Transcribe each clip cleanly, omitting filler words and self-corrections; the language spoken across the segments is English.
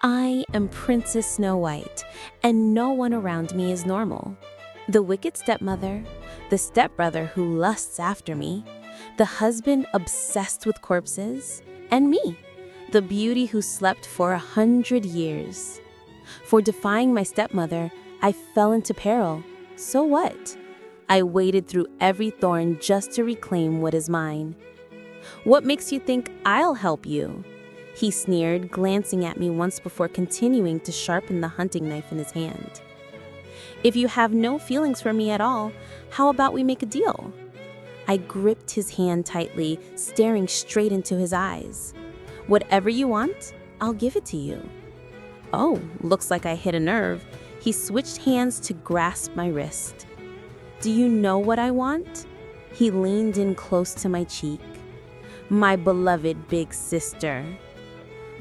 I am Princess Snow White, and no one around me is normal. The wicked stepmother, the stepbrother who lusts after me, the husband obsessed with corpses, and me, the beauty who slept for 100 years. For defying my stepmother, I fell into peril. So what? I waded through every thorn just to reclaim what is mine. What makes you think I'll help you? He sneered, glancing at me once before continuing to sharpen the hunting knife in his hand. If you have no feelings for me at all, how about we make a deal? I gripped his hand tightly, staring straight into his eyes. Whatever you want, I'll give it to you. Oh, looks like I hit a nerve. He switched hands to grasp my wrist. Do you know what I want? He leaned in close to my cheek. My beloved big sister.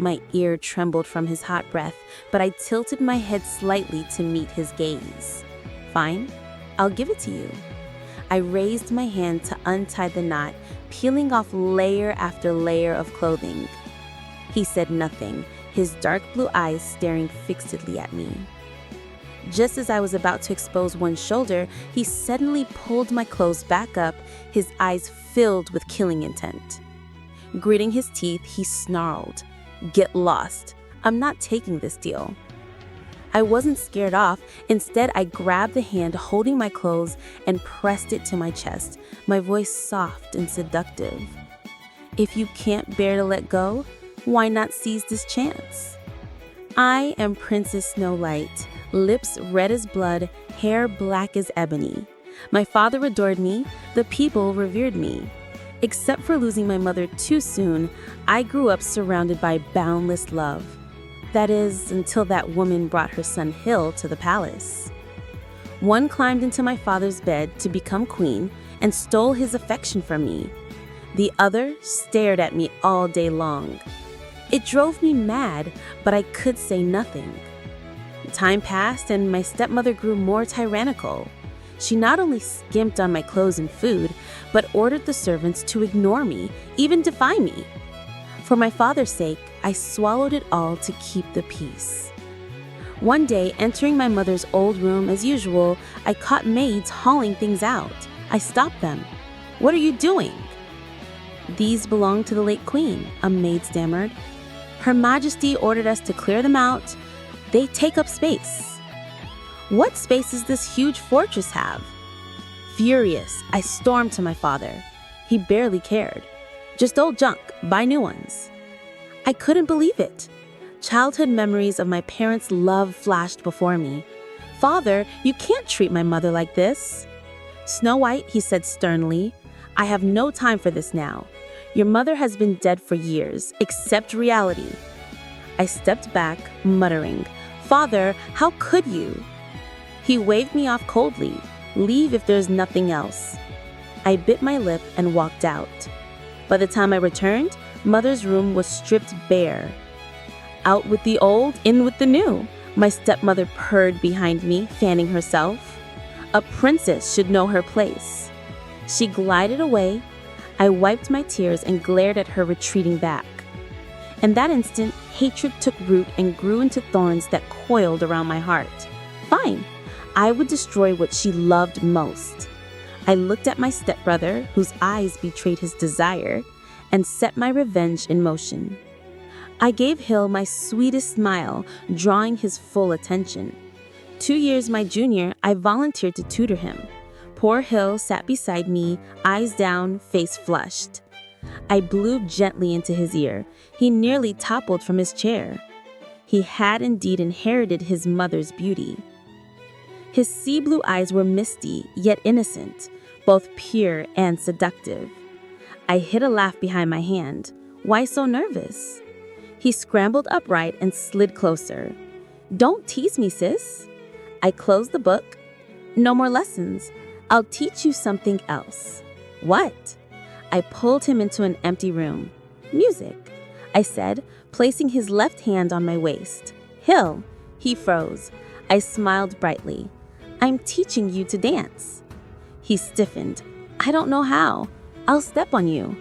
My ear trembled from his hot breath, but I tilted my head slightly to meet his gaze. Fine, I'll give it to you. I raised my hand to untie the knot, peeling off layer after layer of clothing. He said nothing, his dark blue eyes staring fixedly at me. Just as I was about to expose one shoulder, he suddenly pulled my clothes back up, his eyes filled with killing intent. Gritting his teeth, he snarled, "Get lost. I'm not taking this deal." I wasn't scared off. Instead, I grabbed the hand holding my clothes and pressed it to my chest, my voice soft and seductive. If you can't bear to let go, why not seize this chance? I am Princess Snow White, lips red as blood, hair black as ebony. My father adored me, the people revered me. Except for losing my mother too soon, I grew up surrounded by boundless love. That is, until that woman brought her son Hill to the palace. One climbed into my father's bed to become queen and stole his affection from me. The other stared at me all day long. It drove me mad, but I could say nothing. Time passed and my stepmother grew more tyrannical. She not only skimped on my clothes and food, but ordered the servants to ignore me, even defy me. For my father's sake, I swallowed it all to keep the peace. One day, entering my mother's old room as usual, I caught maids hauling things out. I stopped them. "What are you doing?" "These belong to the late queen," a maid stammered. "Her Majesty ordered us to clear them out. They take up space." "What space does this huge fortress have?" Furious, I stormed to my father. He barely cared. "Just old junk, buy new ones." I couldn't believe it. Childhood memories of my parents' love flashed before me. "Father, you can't treat my mother like this." "Snow White," he said sternly, "I have no time for this now. Your mother has been dead for years. Accept reality." I stepped back, muttering, "Father, how could you?" He waved me off coldly. "Leave if there's nothing else." I bit my lip and walked out. By the time I returned, Mother's room was stripped bare. "Out with the old, in with the new," my stepmother purred behind me, fanning herself. "A princess should know her place." She glided away. I wiped my tears and glared at her retreating back. In that instant, hatred took root and grew into thorns that coiled around my heart. Fine. I would destroy what she loved most. I looked at my stepbrother, whose eyes betrayed his desire, and set my revenge in motion. I gave Hill my sweetest smile, drawing his full attention. 2 years my junior, I volunteered to tutor him. Poor Hill sat beside me, eyes down, face flushed. I blew gently into his ear. He nearly toppled from his chair. He had indeed inherited his mother's beauty. His sea blue eyes were misty, yet innocent, both pure and seductive. I hid a laugh behind my hand. Why so nervous? He scrambled upright and slid closer. "Don't tease me, sis." I closed the book. "No more lessons. I'll teach you something else." "What?" I pulled him into an empty room. "Music," I said, placing his left hand on my waist. "Hill." He froze. I smiled brightly. "I'm teaching you to dance." He stiffened. "I don't know how. I'll step on you."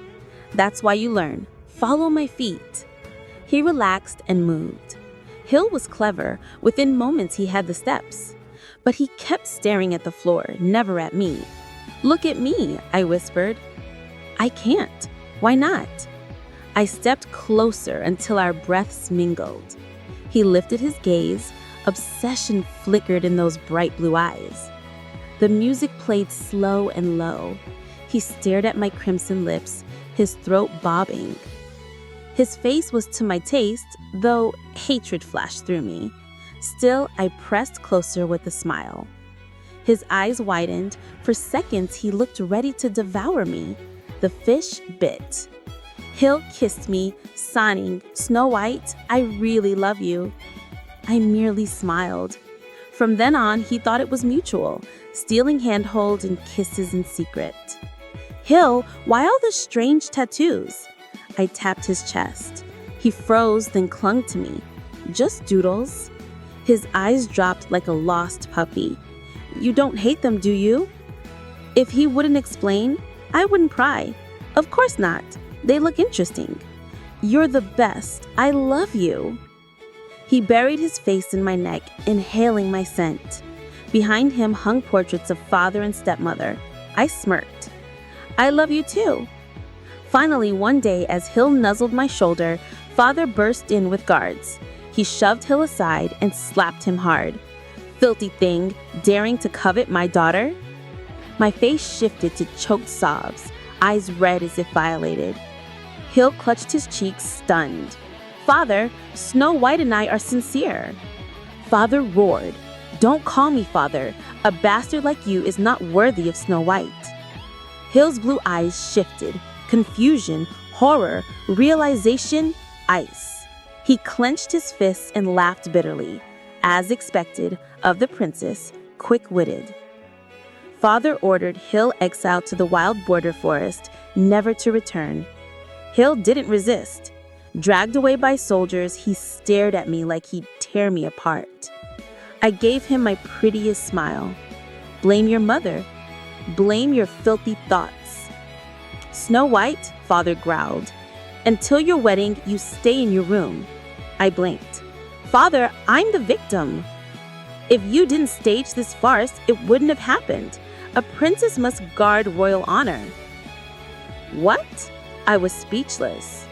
"That's why you learn. Follow my feet." He relaxed and moved. Hill was clever. Within moments, he had the steps. But he kept staring at the floor, never at me. "Look at me," I whispered. "I can't." "Why not?" I stepped closer until our breaths mingled. He lifted his gaze. Obsession flickered in those bright blue eyes. The music played slow and low. He stared at my crimson lips, his throat bobbing. His face was to my taste, though hatred flashed through me. Still, I pressed closer with a smile. His eyes widened. For seconds, he looked ready to devour me. The fish bit. Hill kissed me, sighing, "SnowWhite, I really love you." I merely smiled. From then on, he thought it was mutual, stealing handholds and kisses in secret. "Hill, why all the strange tattoos?" I tapped his chest. He froze, then clung to me. "Just doodles." His eyes dropped like a lost puppy. "You don't hate them, do you?" If he wouldn't explain, I wouldn't pry. "Of course not. They look interesting." "You're the best. I love you." He buried his face in my neck, inhaling my scent. Behind him hung portraits of father and stepmother. I smirked. "I love you too." Finally, one day, as Hill nuzzled my shoulder, father burst in with guards. He shoved Hill aside and slapped him hard. "Filthy thing, daring to covet my daughter?" My face shifted to choked sobs, eyes red as if violated. Hill clutched his cheeks, stunned. "Father, SnowWhite and I are sincere." Father roared. "Don't call me father. A bastard like you is not worthy of SnowWhite." Hill's blue eyes shifted. Confusion, horror, realization, ice. He clenched his fists and laughed bitterly, as expected of the princess, quick-witted. Father ordered Hill exiled to the wild border forest, never to return. Hill didn't resist. Dragged away by soldiers, he stared at me like he'd tear me apart. I gave him my prettiest smile. "Blame your mother. Blame your filthy thoughts." "SnowWhite," father growled. "Until your wedding, you stay in your room." I blinked. "Father, I'm the victim." "If you didn't stage this farce, it wouldn't have happened. A princess must guard royal honor." "What?" I was speechless.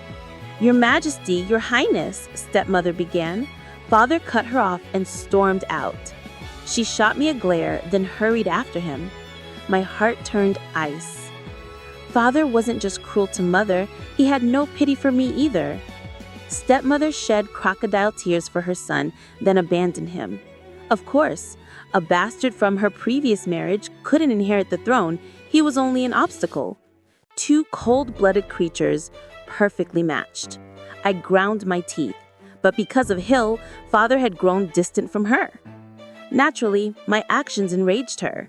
"Your Majesty, Your Highness," stepmother began. Father cut her off and stormed out. She shot me a glare, then hurried after him. My heart turned ice. Father wasn't just cruel to mother, he had no pity for me either. Stepmother shed crocodile tears for her son, then abandoned him. Of course, a bastard from her previous marriage couldn't inherit the throne, he was only an obstacle. Two cold-blooded creatures, perfectly matched. I ground my teeth, but because of Hill, father had grown distant from her. Naturally, my actions enraged her.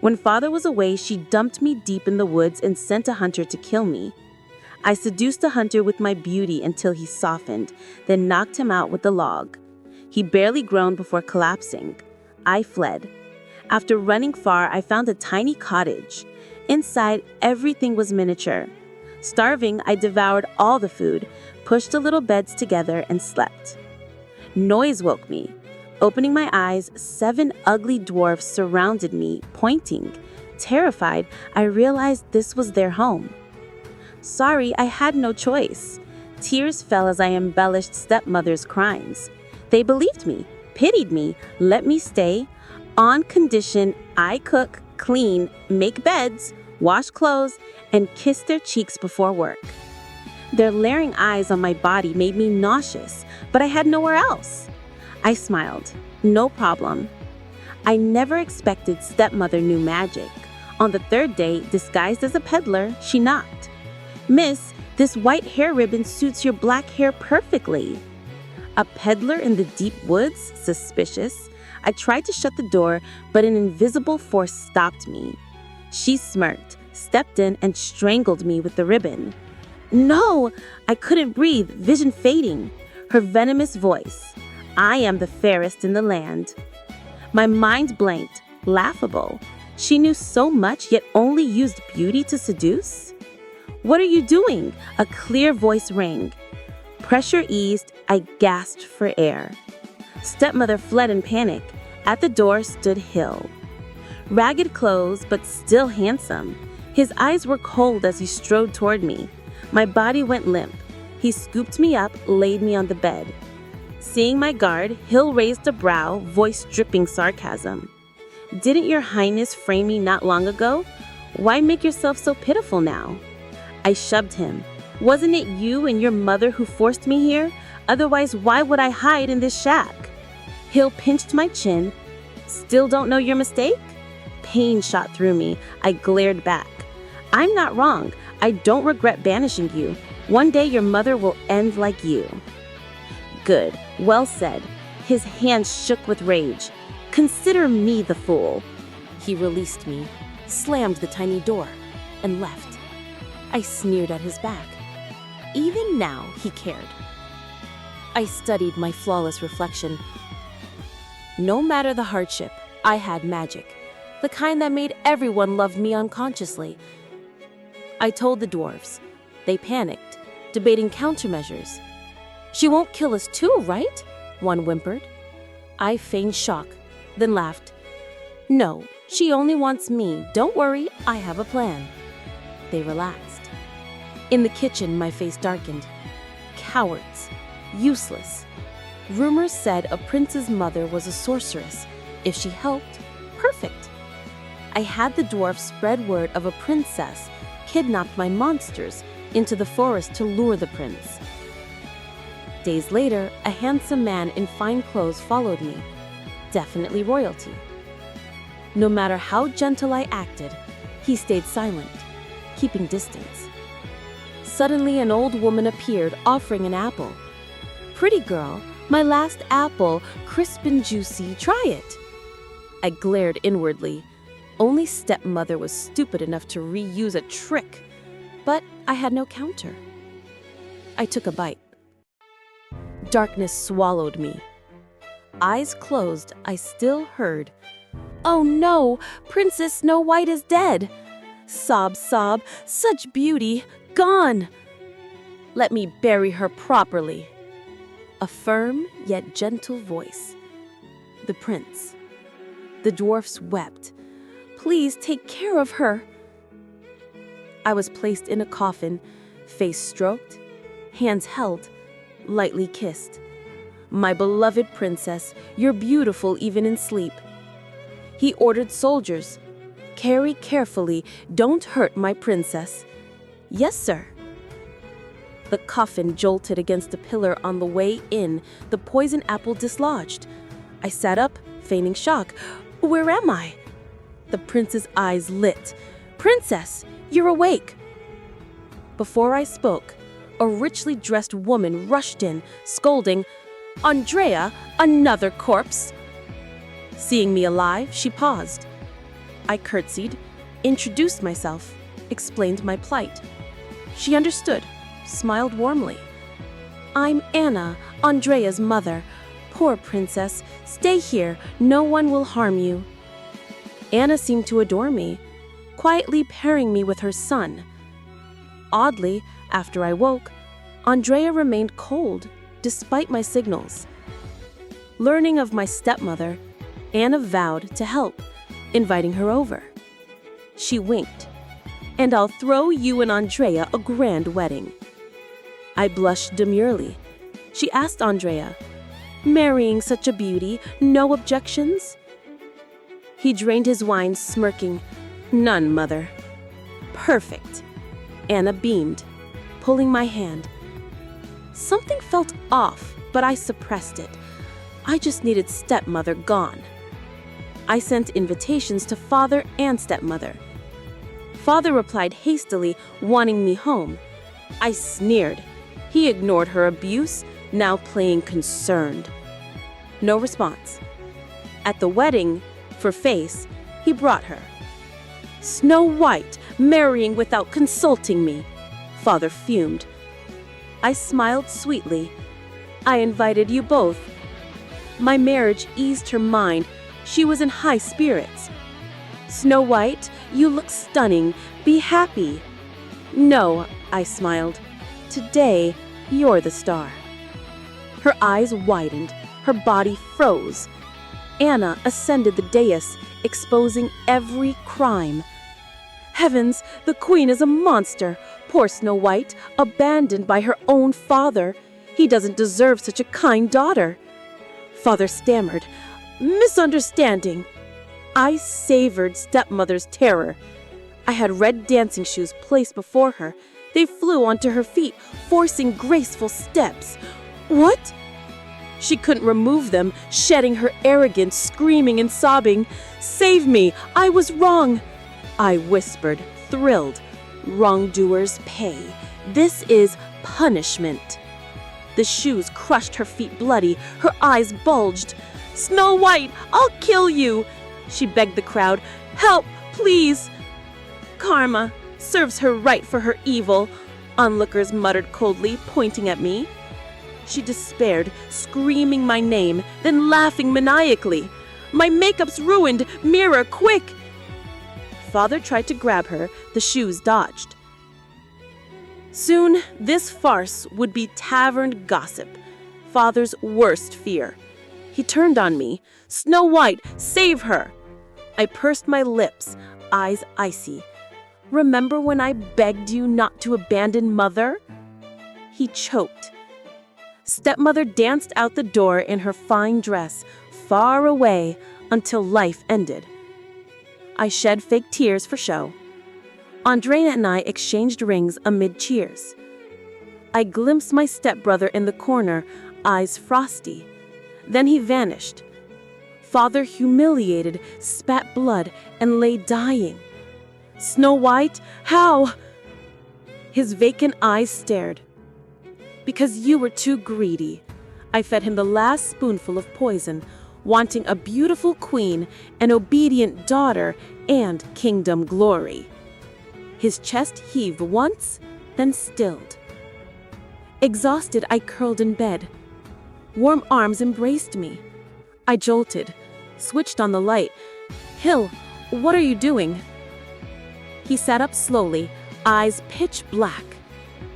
When father was away, she dumped me deep in the woods and sent a hunter to kill me. I seduced the hunter with my beauty until he softened, then knocked him out with a log. He barely groaned before collapsing. I fled. After running far, I found a tiny cottage. Inside, everything was miniature. Starving, I devoured all the food, pushed the little beds together, and slept. Noise woke me. Opening my eyes, 7 ugly dwarfs surrounded me, pointing. Terrified, I realized this was their home. Sorry, I had no choice. Tears fell as I embellished stepmother's crimes. They believed me, pitied me, let me stay, on condition I cook, clean, make beds, wash clothes, and kiss their cheeks before work. Their leering eyes on my body made me nauseous, but I had nowhere else. I smiled. No problem. I never expected stepmother knew magic. On the 3rd day, disguised as a peddler, she knocked. "Miss, this white hair ribbon suits your black hair perfectly." A peddler in the deep woods? Suspicious. I tried to shut the door, but an invisible force stopped me. She smirked, stepped in, and strangled me with the ribbon. "No!" I couldn't breathe, vision fading. Her venomous voice. "I am the fairest in the land." My mind blanked, laughable. She knew so much, yet only used beauty to seduce? "What are you doing?" A clear voice rang. Pressure eased, I gasped for air. Stepmother fled in panic. At the door stood Hill. Ragged clothes, but still handsome. His eyes were cold as he strode toward me. My body went limp. He scooped me up, laid me on the bed. Seeing my guard, Hill raised a brow, voice dripping sarcasm. "Didn't your highness frame me not long ago? Why make yourself so pitiful now?" I shoved him. "Wasn't it you and your mother who forced me here? Otherwise, why would I hide in this shack?" Hill pinched my chin. "Still don't know your mistake?" Pain shot through me. I glared back. "I'm not wrong. I don't regret banishing you. One day your mother will end like you." "Good. Well said." His hands shook with rage. "Consider me the fool." He released me, slammed the tiny door, and left. I sneered at his back. Even now, he cared. I studied my flawless reflection. No matter the hardship, I had magic, the kind that made everyone love me unconsciously. I told the dwarves. They panicked, debating countermeasures. "She won't kill us too, right?" one whimpered. I feigned shock, then laughed. "No, she only wants me. Don't worry, I have a plan." They relaxed. In the kitchen, my face darkened. Cowards. Useless. Rumors said a prince's mother was a sorceress. If she helped, perfect. I had the dwarfs spread word of a princess kidnapped my monsters into the forest to lure the prince. Days later, a handsome man in fine clothes followed me. Definitely royalty. No matter how gentle I acted, he stayed silent, keeping distance. Suddenly, an old woman appeared, offering an apple. "Pretty girl, my last apple, crisp and juicy, try it." I glared inwardly. Only stepmother was stupid enough to reuse a trick, but I had no counter. I took a bite. Darkness swallowed me. Eyes closed, I still heard, "Oh no, Princess SnowWhite is dead." Sob, sob, such beauty, gone. Let me bury her properly. A firm yet gentle voice. The prince. The dwarfs wept. "Please take care of her." I was placed in a coffin, face stroked, hands held, lightly kissed. "My beloved princess, you're beautiful even in sleep." He ordered soldiers. "Carry carefully, don't hurt my princess." "Yes, sir." The coffin jolted against a pillar on the way in, the poison apple dislodged. I sat up, feigning shock. "Where am I?" The prince's eyes lit. "Princess, you're awake." Before I spoke, a richly dressed woman rushed in, scolding, "Andrea, another corpse!" Seeing me alive, she paused. I curtsied, introduced myself, explained my plight. She understood, smiled warmly. "I'm Anna, Andrea's mother. Poor princess, stay here, no one will harm you." Anna seemed to adore me, quietly pairing me with her son. Oddly, after I woke, Andrea remained cold, despite my signals. Learning of my stepmother, Anna vowed to help, inviting her over. She winked. "And I'll throw you and Andrea a grand wedding." I blushed demurely. She asked Andrea, "Marrying such a beauty, no objections?" He drained his wine, smirking. "None, mother." "Perfect." Anna beamed, pulling my hand. Something felt off, but I suppressed it. I just needed stepmother gone. I sent invitations to father and stepmother. Father replied hastily, wanting me home. I sneered. He ignored her abuse, now playing concerned. No response. At the wedding, for face, he brought her. "SnowWhite, marrying without consulting me." Father fumed. I smiled sweetly. "I invited you both." My marriage eased her mind. She was in high spirits. "SnowWhite, you look stunning. Be happy." "No," I smiled. "Today, You're the star." Her eyes widened, her body froze. Anna ascended the dais, exposing every crime. "Heavens, the queen is a monster! Poor SnowWhite, abandoned by her own father. He doesn't deserve such a kind daughter." Father stammered, "Misunderstanding." I savored stepmother's terror. I had red dancing shoes placed before her. They flew onto her feet, forcing graceful steps. "What?" She couldn't remove them, shedding her arrogance, screaming and sobbing. "Save me! I was wrong!" I whispered, thrilled. "Wrongdoers pay. This is punishment." The shoes crushed her feet bloody, her eyes bulged. "SnowWhite, I'll kill you!" She begged the crowd. "Help, please!" "Karma serves her right for her evil," onlookers muttered coldly, pointing at me. She despaired, screaming my name, then laughing maniacally. "My makeup's ruined! Mirror, quick!" Father tried to grab her, the shoes dodged. Soon, this farce would be tavern gossip, Father's worst fear. He turned on me. "SnowWhite, save her!" I pursed my lips, eyes icy. "Remember when I begged you not to abandon Mother?" He choked. Stepmother danced out the door in her fine dress, far away, until life ended. I shed fake tears for show. Andrea and I exchanged rings amid cheers. I glimpsed my stepbrother in the corner, eyes frosty. Then he vanished. Father, humiliated, spat blood and lay dying. "SnowWhite, how?" His vacant eyes stared. "Because you were too greedy." I fed him the last spoonful of poison, wanting a beautiful queen, an obedient daughter, and kingdom glory. His chest heaved once, then stilled. Exhausted, I curled in bed. Warm arms embraced me. I jolted, switched on the light. "Hill, what are you doing?" He sat up slowly, eyes pitch black.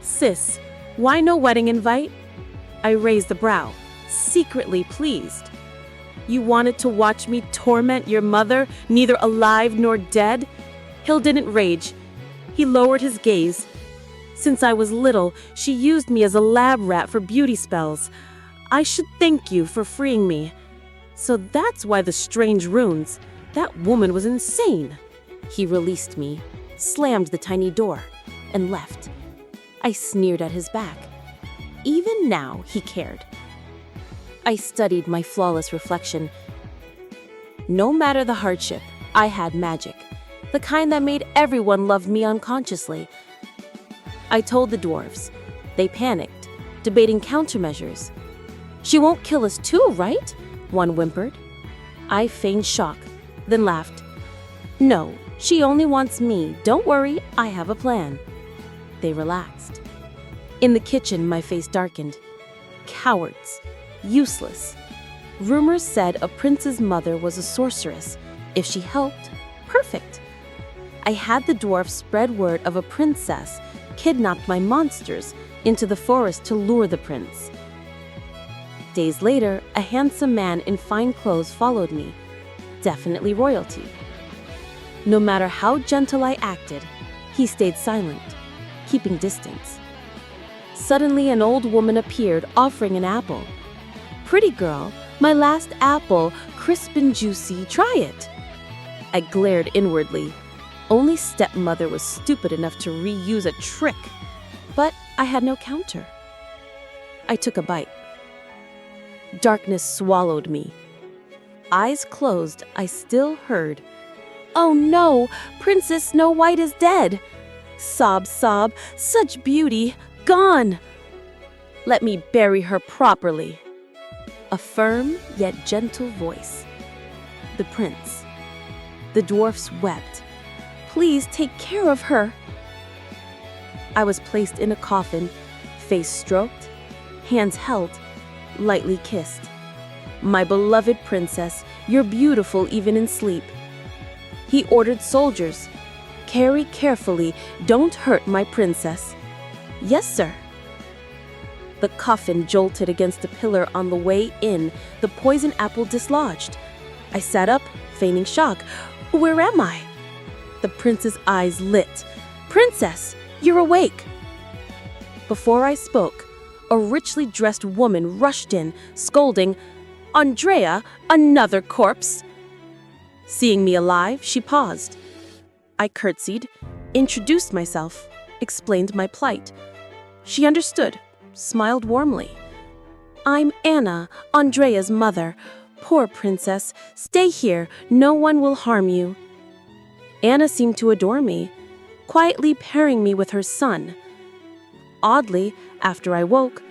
"Sis, why no wedding invite?" I raised the brow, secretly pleased. "You wanted to watch me torment your mother, neither alive nor dead?" Hill didn't rage. He lowered his gaze. "Since I was little, she used me as a lab rat for beauty spells. I should thank you for freeing me. So that's why the strange runes. That woman was insane." He released me, slammed the tiny door, and left. I sneered at his back. Even now, he cared. I studied my flawless reflection. No matter the hardship, I had magic, the kind that made everyone love me unconsciously. I told the dwarves. They panicked, debating countermeasures. "She won't kill us too, right?" one whimpered. I feigned shock, then laughed. "No, she only wants me. Don't worry, I have a plan." They relaxed. In the kitchen, my face darkened. Cowards. Useless. Rumors said a prince's mother was a sorceress. If she helped, perfect. I had the dwarf spread word of a princess kidnapped my monsters into the forest to lure the prince. Days later, a handsome man in fine clothes followed me. Definitely royalty. No matter how gentle I acted, he stayed silent, keeping distance. Suddenly, an old woman appeared, offering an apple. "Pretty girl, my last apple, crisp and juicy, try it." I glared inwardly. Only stepmother was stupid enough to reuse a trick, but I had no counter. I took a bite. Darkness swallowed me. Eyes closed, I still heard, "Oh no, Princess SnowWhite is dead." Sob, sob, such beauty, gone. Let me bury her properly. A firm yet gentle voice. The prince. The dwarfs wept. "Please take care of her." I was placed in a coffin, face stroked, hands held, lightly kissed. "My beloved princess, you're beautiful even in sleep." He ordered soldiers. "Carry carefully, don't hurt my princess." "Yes, sir." The coffin jolted against a pillar on the way in, the poison apple dislodged. I sat up, feigning shock. Where am I? The prince's eyes lit. Princess, you're awake. Before I spoke, a richly dressed woman rushed in, scolding, Andrea, another corpse. Seeing me alive, she paused. I curtsied, introduced myself, explained my plight. She understood, smiled warmly. I'm Anna, Andrea's mother. Poor princess, stay here, no one will harm you. Anna seemed to adore me, quietly pairing me with her son. Oddly, after I woke,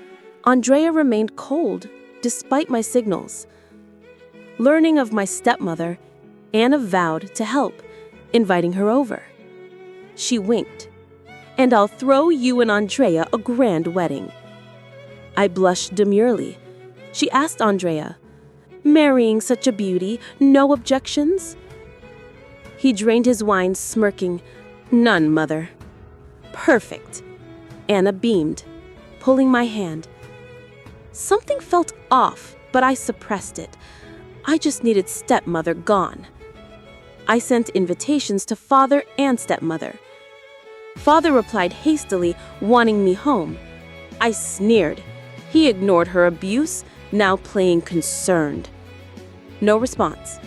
Andrea remained cold, despite my signals. Learning of my stepmother, Anna vowed to help, inviting her over. She winked. And I'll throw you and Andrea a grand wedding. I blushed demurely. She asked Andrea, marrying such a beauty, no objections? He drained his wine, smirking, none, mother. Perfect. Anna beamed, pulling my hand. Something felt off, but I suppressed it. I just needed stepmother gone. I sent invitations to father and stepmother. Father replied hastily, wanting me home. I sneered. He ignored her abuse, now playing concerned. No response.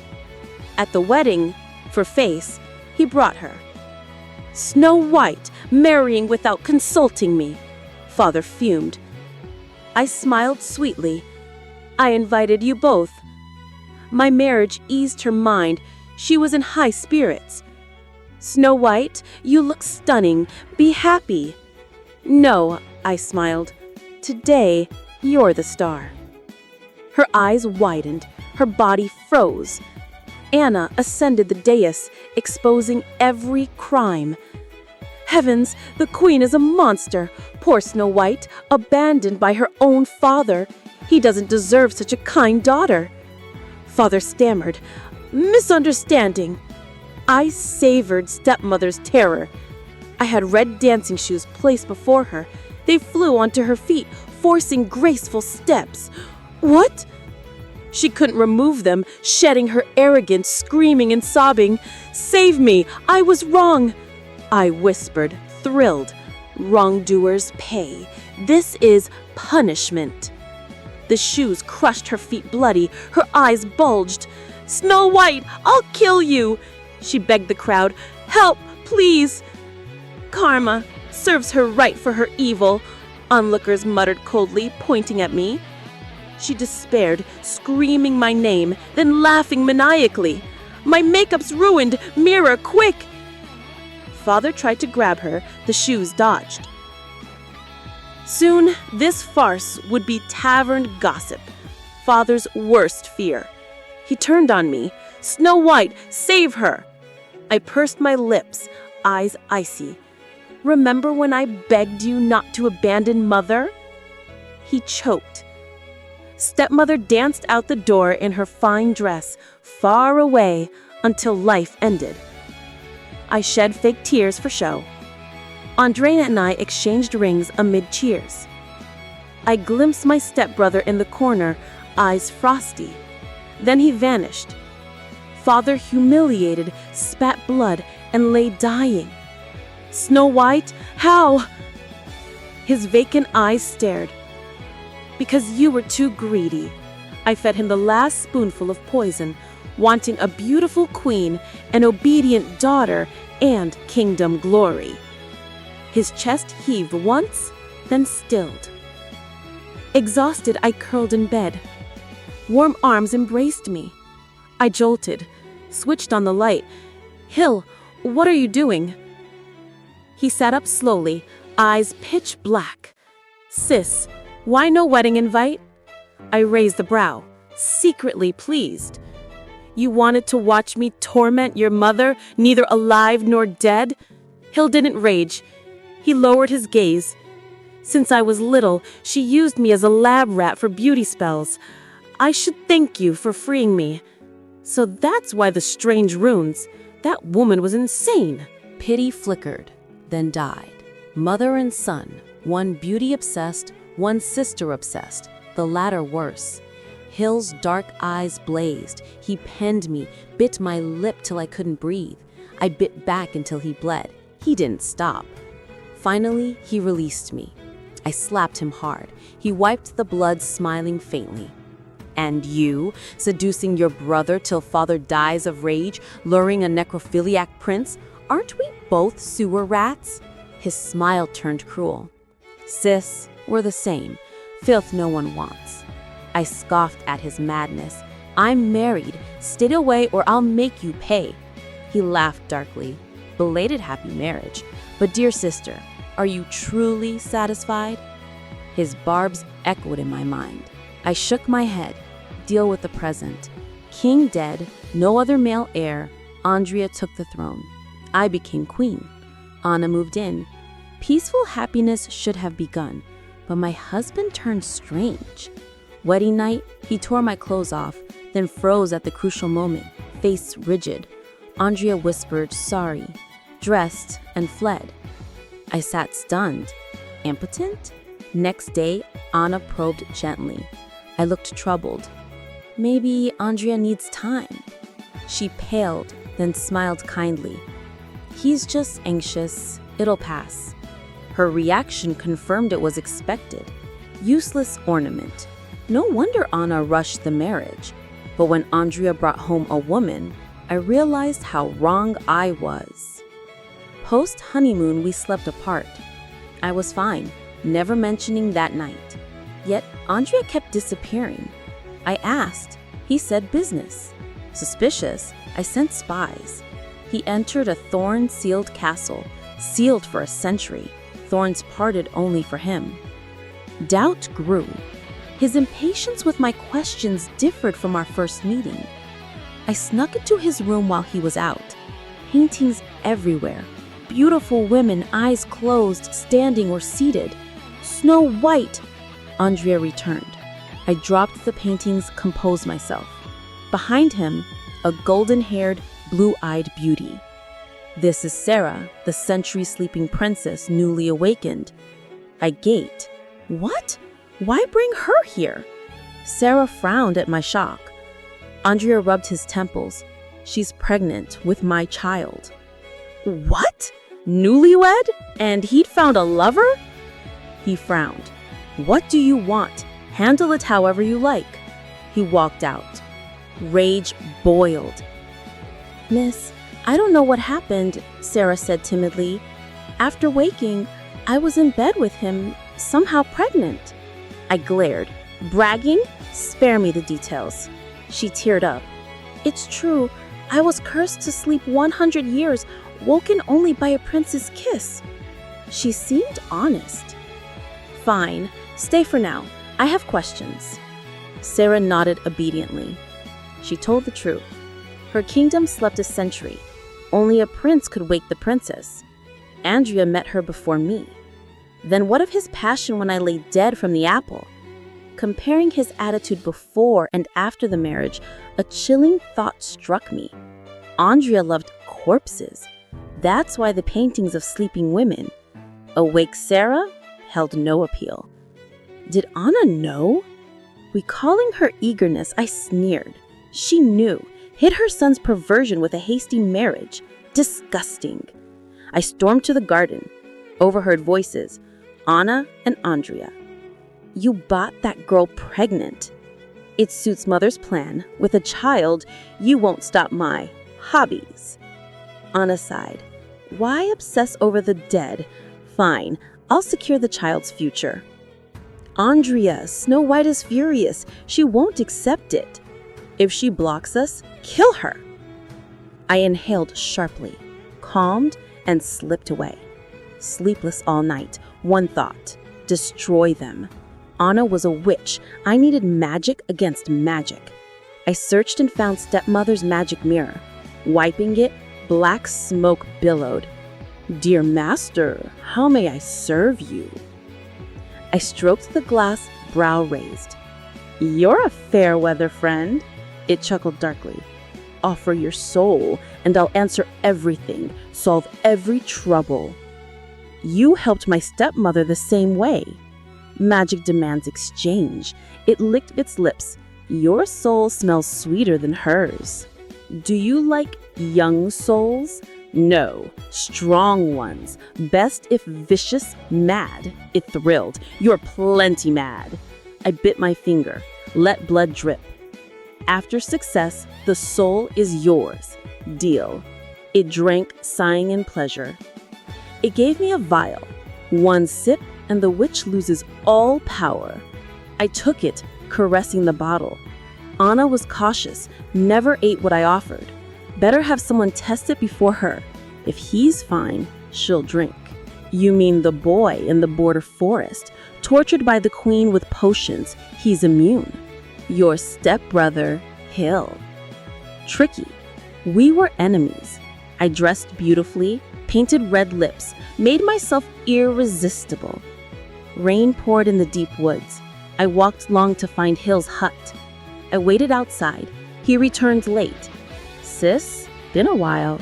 At the wedding, for face, he brought her. SnowWhite, marrying without consulting me. Father fumed. I smiled sweetly. I invited you both. My marriage eased her mind. She was in high spirits. SnowWhite, you look stunning. Be happy. No, I smiled. Today, you're the star. Her eyes widened. Her body froze. Anna ascended the dais, exposing every crime. Heavens, the queen is a monster. Poor SnowWhite, abandoned by her own father. He doesn't deserve such a kind daughter. Father stammered, misunderstanding. I savored stepmother's terror. I had red dancing shoes placed before her. They flew onto her feet, forcing graceful steps. What? She couldn't remove them, shedding her arrogance, screaming and sobbing. Save me! I was wrong! I whispered, thrilled. Wrongdoers pay. This is punishment. The shoes crushed her feet bloody. Her eyes bulged. SnowWhite, I'll kill you! She begged the crowd. Help, please! Karma serves her right for her evil, onlookers muttered coldly, pointing at me. She despaired, screaming my name, then laughing maniacally. My makeup's ruined! Mirror, quick! Father tried to grab her. The shoes dodged. Soon, this farce would be tavern gossip, Father's worst fear. He turned on me. SnowWhite, save her! I pursed my lips, eyes icy. Remember when I begged you not to abandon Mother? He choked. Stepmother danced out the door in her fine dress, far away, until life ended. I shed fake tears for show. Andrea and I exchanged rings amid cheers. I glimpsed my stepbrother in the corner, eyes frosty. Then he vanished. Father, humiliated, spat blood and lay dying. SnowWhite, how? His vacant eyes stared. Because you were too greedy. I fed him the last spoonful of poison, wanting a beautiful queen, an obedient daughter, and kingdom glory. His chest heaved once, then stilled. Exhausted, I curled in bed. Warm arms embraced me. I jolted, switched on the light. Hill, what are you doing? He sat up slowly, eyes pitch black. Sis, why no wedding invite? I raised a brow, secretly pleased. You wanted to watch me torment your mother, neither alive nor dead? Hill didn't rage. He lowered his gaze. Since I was little, she used me as a lab rat for beauty spells. I should thank you for freeing me. So that's why the strange runes. That woman was insane. Pity flickered, then died. Mother and son, one beauty-obsessed, one sister-obsessed, the latter worse. Hill's dark eyes blazed. He penned me, bit my lip till I couldn't breathe. I bit back until he bled. He didn't stop. Finally, he released me. I slapped him hard. He wiped the blood, smiling faintly. And you, seducing your brother till father dies of rage, luring a necrophiliac prince, aren't we both sewer rats? His smile turned cruel. Sis, we're the same. Filth no one wants. I scoffed at his madness. I'm married. Stay away or I'll make you pay. He laughed darkly. Belated happy marriage. But dear sister, are you truly satisfied? His barbs echoed in my mind. I shook my head. Deal with the present. King dead, no other male heir, Andrea took the throne. I became queen. Anna moved in. Peaceful happiness should have begun, but my husband turned strange. Wedding night, he tore my clothes off, then froze at the crucial moment, face rigid. Andrea whispered, sorry, dressed, and fled. I sat stunned. Impotent? Next day, Anna probed gently. I looked troubled. Maybe Andrea needs time. She paled, then smiled kindly. He's just anxious. It'll pass. Her reaction confirmed it was expected. Useless ornament. No wonder Anna rushed the marriage. But when Andrea brought home a woman, I realized how wrong I was. Post-honeymoon, we slept apart. I was fine, never mentioning that night. Yet Andrea kept disappearing. I asked. He said business. Suspicious, I sent spies. He entered a thorn-sealed castle, sealed for a century. Thorns parted only for him. Doubt grew. His impatience with my questions differed from our first meeting. I snuck into his room while he was out. Paintings everywhere. Beautiful women, eyes closed, standing or seated. SnowWhite! Andrea returned. I dropped the paintings, composed myself. Behind him, a golden-haired, blue-eyed beauty. This is Sarah, the century-sleeping princess, newly awakened. I gaped. What? Why bring her here? Sarah frowned at my shock. Andrea rubbed his temples. She's pregnant with my child. What? Newlywed? And he'd found a lover? He frowned. What do you want? Handle it however you like. He walked out. Rage boiled. Miss, I don't know what happened, Sarah said timidly. After waking, I was in bed with him, somehow pregnant. I glared. Bragging? Spare me the details. She teared up. It's true. I was cursed to sleep 100 years, woken only by a prince's kiss. She seemed honest. Fine. Stay for now. I have questions. Sarah nodded obediently. She told the truth. Her kingdom slept a century. Only a prince could wake the princess. Andrea met her before me. Then what of his passion when I lay dead from the apple? Comparing his attitude before and after the marriage, a chilling thought struck me. Andrea loved corpses. That's why the paintings of sleeping women. Awake Sarah held no appeal. Did Anna know? Recalling her eagerness, I sneered. She knew, hid her son's perversion with a hasty marriage. Disgusting. I stormed to the garden, overheard voices, Anna and Andrea. You bought that girl pregnant. It suits mother's plan. With a child, you won't stop my hobbies. Anna sighed. Why obsess over the dead? Fine, I'll secure the child's future. Andrea, SnowWhite is furious. She won't accept it. If she blocks us, kill her. I inhaled sharply, calmed, and slipped away. Sleepless all night, one thought, destroy them. Anna was a witch. I needed magic against magic. I searched and found stepmother's magic mirror. Wiping it, black smoke billowed. Dear master, how may I serve you? I stroked the glass, brow raised. You're a fair weather friend. It chuckled darkly. Offer your soul, and I'll answer everything, solve every trouble. You helped my stepmother the same way. Magic demands exchange. It licked its lips. Your soul smells sweeter than hers. Do you like young souls? No, strong ones. Best if vicious, mad. It thrilled. You're plenty mad. I bit my finger. Let blood drip. After success, the soul is yours. Deal. It drank, sighing in pleasure. It gave me a vial. One sip, and the witch loses all power. I took it, caressing the bottle. Anna was cautious, never ate what I offered. Better have someone test it before her. If he's fine, she'll drink. You mean the boy in the border forest, tortured by the queen with potions? He's immune. Your stepbrother, Hill. Tricky. We were enemies. I dressed beautifully, painted red lips, made myself irresistible. Rain poured in the deep woods. I walked long to find Hill's hut. I waited outside. He returned late. Sis, been a while.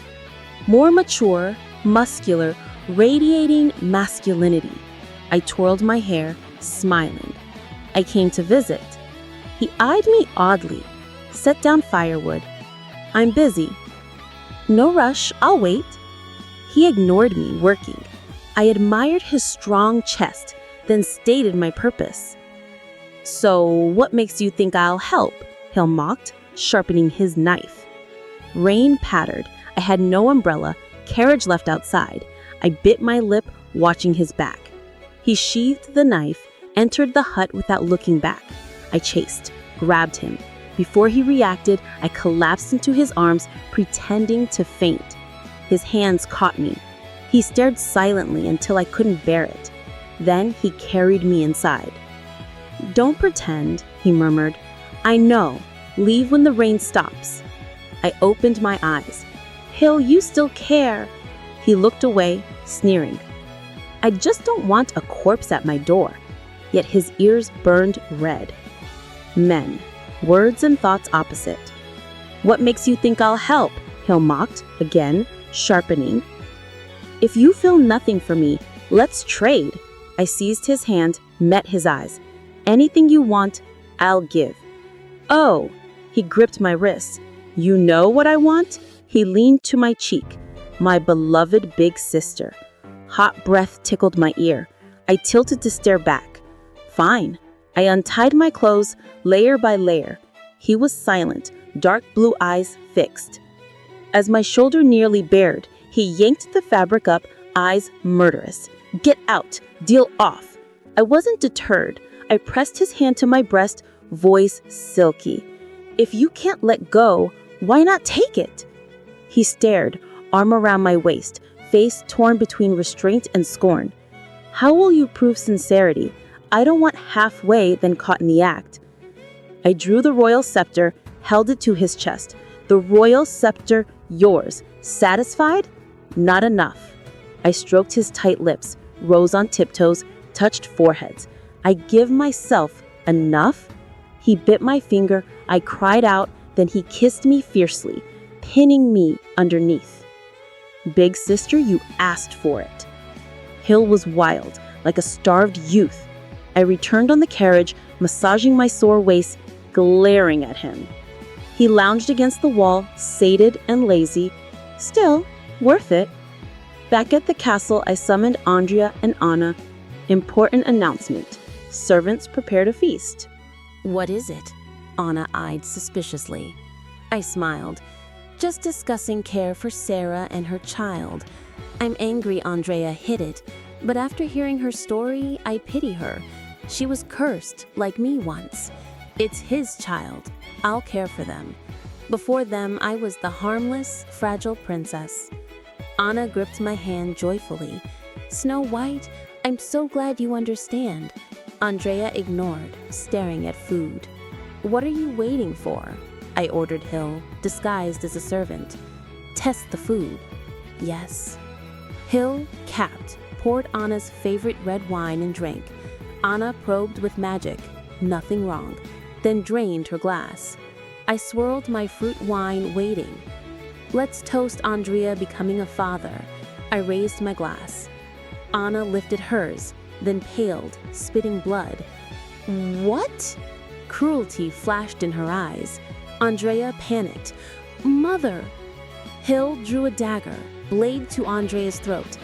More mature, muscular, radiating masculinity. I twirled my hair, smiling. I came to visit. He eyed me oddly. Set down firewood. I'm busy. No rush, I'll wait. He ignored me, working. I admired his strong chest, then stated my purpose. So, what makes you think I'll help? Hill mocked, sharpening his knife. Rain pattered. I had no umbrella, carriage left outside. I bit my lip, watching his back. He sheathed the knife, entered the hut without looking back. I chased, grabbed him. Before he reacted, I collapsed into his arms, pretending to faint. His hands caught me. He stared silently until I couldn't bear it. Then he carried me inside. Don't pretend, he murmured. I know. Leave when the rain stops. I opened my eyes. Hill, you still care. He looked away, sneering. I just don't want a corpse at my door. Yet his ears burned red. Men. Words and thoughts opposite. What makes you think I'll help? Hill mocked, again, sharpening. If you feel nothing for me, let's trade. I seized his hand, met his eyes. Anything you want, I'll give. Oh, he gripped my wrist. You know what I want? He leaned to my cheek. My beloved big sister. Hot breath tickled my ear. I tilted to stare back. Fine. I untied my clothes, layer by layer. He was silent, dark blue eyes fixed. As my shoulder nearly bared, he yanked the fabric up, eyes murderous. Get out! Deal off! I wasn't deterred. I pressed his hand to my breast, voice silky. If you can't let go, why not take it? He stared, arm around my waist, face torn between restraint and scorn. How will you prove sincerity? I don't want halfway, then caught in the act. I drew the royal scepter, held it to his chest. The royal scepter, yours. Satisfied? Not enough. I stroked his tight lips, rose on tiptoes, touched foreheads. I give myself enough? He bit my finger. I cried out, then he kissed me fiercely, pinning me underneath. Big sister, you asked for it. Hill was wild, like a starved youth. I returned on the carriage, massaging my sore waist, glaring at him. He lounged against the wall, sated and lazy. Still, worth it. Back at the castle, I summoned Andrea and Anna. Important announcement. Servants prepared a feast. What is it? Anna eyed suspiciously. I smiled. Just discussing care for Sarah and her child. I'm angry Andrea hid it, but after hearing her story, I pity her. She was cursed, like me once. It's his child. I'll care for them. Before them, I was the harmless, fragile princess. Anna gripped my hand joyfully. SnowWhite, I'm so glad you understand. Andrea ignored, staring at food. What are you waiting for? I ordered Hill, disguised as a servant. Test the food. Yes. Hill, capped, poured Anna's favorite red wine and drank. Anna probed with magic. Nothing wrong. Then drained her glass. I swirled my fruit wine, waiting. Let's toast Andrea becoming a father. I raised my glass. Anna lifted hers. then paled, spitting blood. What? Cruelty flashed in her eyes. Andrea panicked. Mother! Hill drew a dagger, blade to Andrea's throat.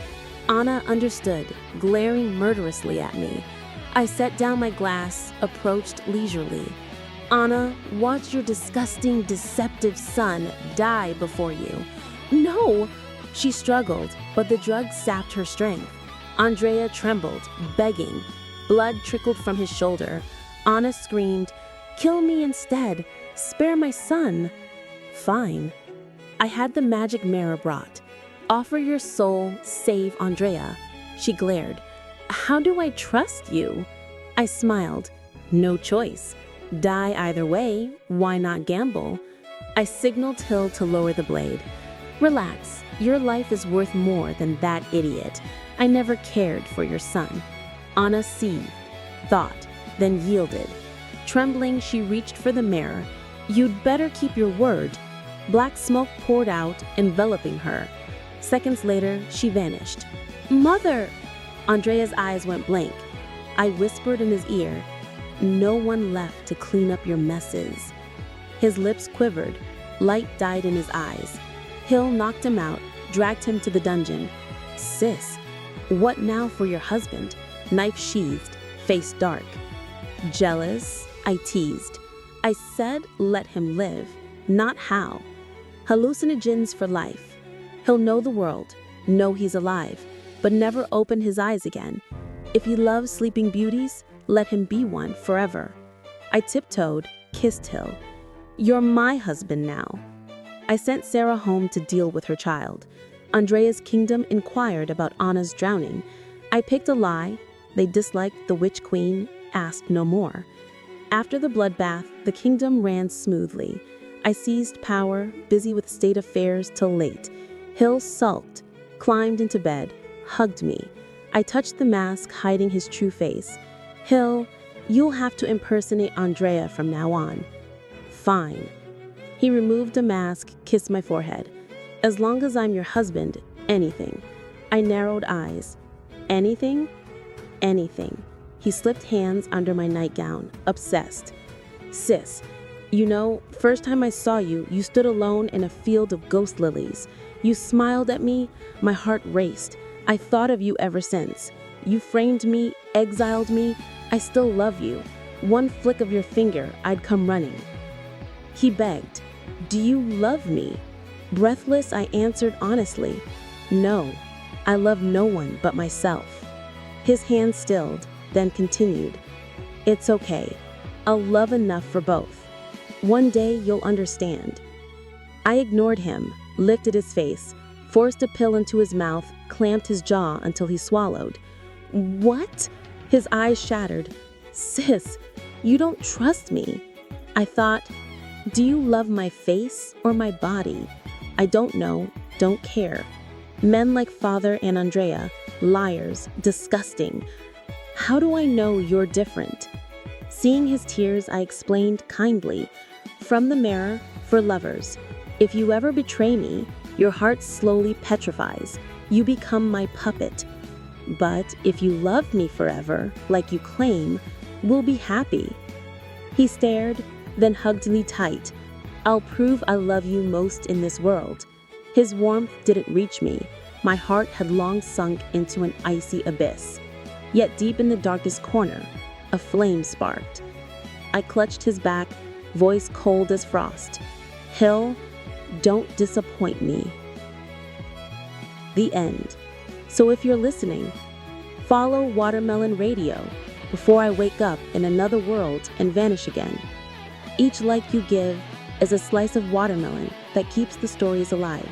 Anna understood, glaring murderously at me. I set down my glass, approached leisurely. Anna, watch your disgusting, deceptive son die before you. No! She struggled, but the drug sapped her strength. Andrea trembled, begging. Blood trickled from his shoulder. Anna screamed, "Kill me instead! Spare my son!" Fine. I had the magic mirror brought. Offer your soul, save Andrea. She glared. How do I trust you? I smiled. No choice. Die either way, why not gamble? I signaled Hill to lower the blade. Relax, your life is worth more than that idiot. I never cared for your son. Anna seethed, thought, then yielded. Trembling, she reached for the mirror. You'd better keep your word. Black smoke poured out, enveloping her. Seconds later, she vanished. Mother! Andrea's eyes went blank. I whispered in his ear, no one left to clean up your messes. His lips quivered. Light died in his eyes. Hill knocked him out, dragged him to the dungeon. Sis, what now for your husband? Knife sheathed, face dark. Jealous? I teased. I said let him live, not how. Hallucinogens for life. He'll know the world, know he's alive, but never open his eyes again. If he loves sleeping beauties, let him be one forever. I tiptoed, kissed Hill. You're my husband now. I sent Sarah home to deal with her child. Andrea's kingdom inquired about Anna's drowning. I picked a lie. They disliked the witch queen, asked no more. After the bloodbath, the kingdom ran smoothly. I seized power, busy with state affairs till late. Hill sulked, climbed into bed, hugged me. I touched the mask hiding his true face. Hill, you'll have to impersonate Andrea from now on. Fine. He removed the mask, kissed my forehead. As long as I'm your husband, anything. I narrowed eyes. Anything? Anything. He slipped hands under my nightgown, obsessed. Sis, you know, first time I saw you, you stood alone in a field of ghost lilies. You smiled at me, my heart raced. I thought of you ever since. You framed me, exiled me. I still love you. One flick of your finger, I'd come running. He begged, do you love me? Breathless, I answered honestly, no, I love no one but myself. His hand stilled, then continued, it's okay. I'll love enough for both. One day you'll understand. I ignored him, lifted his face, forced a pill into his mouth, clamped his jaw until he swallowed. What? His eyes shattered. Sis, you don't trust me. I thought, do you love my face or my body? I don't know, don't care. Men like Father and Andrea, liars, disgusting. How do I know you're different? Seeing his tears, I explained kindly, from the mirror, for lovers. If you ever betray me, your heart slowly petrifies. You become my puppet. But if you love me forever, like you claim, we'll be happy. He stared, then hugged me tight. I'll prove I love you most in this world. His warmth didn't reach me. My heart had long sunk into an icy abyss. Yet deep in the darkest corner, a flame sparked. I clutched his back, voice cold as frost. Hill, don't disappoint me. The end. So if you're listening, follow Watermelon Radio before I wake up in another world and vanish again. Each like you give is a slice of watermelon that keeps the stories alive.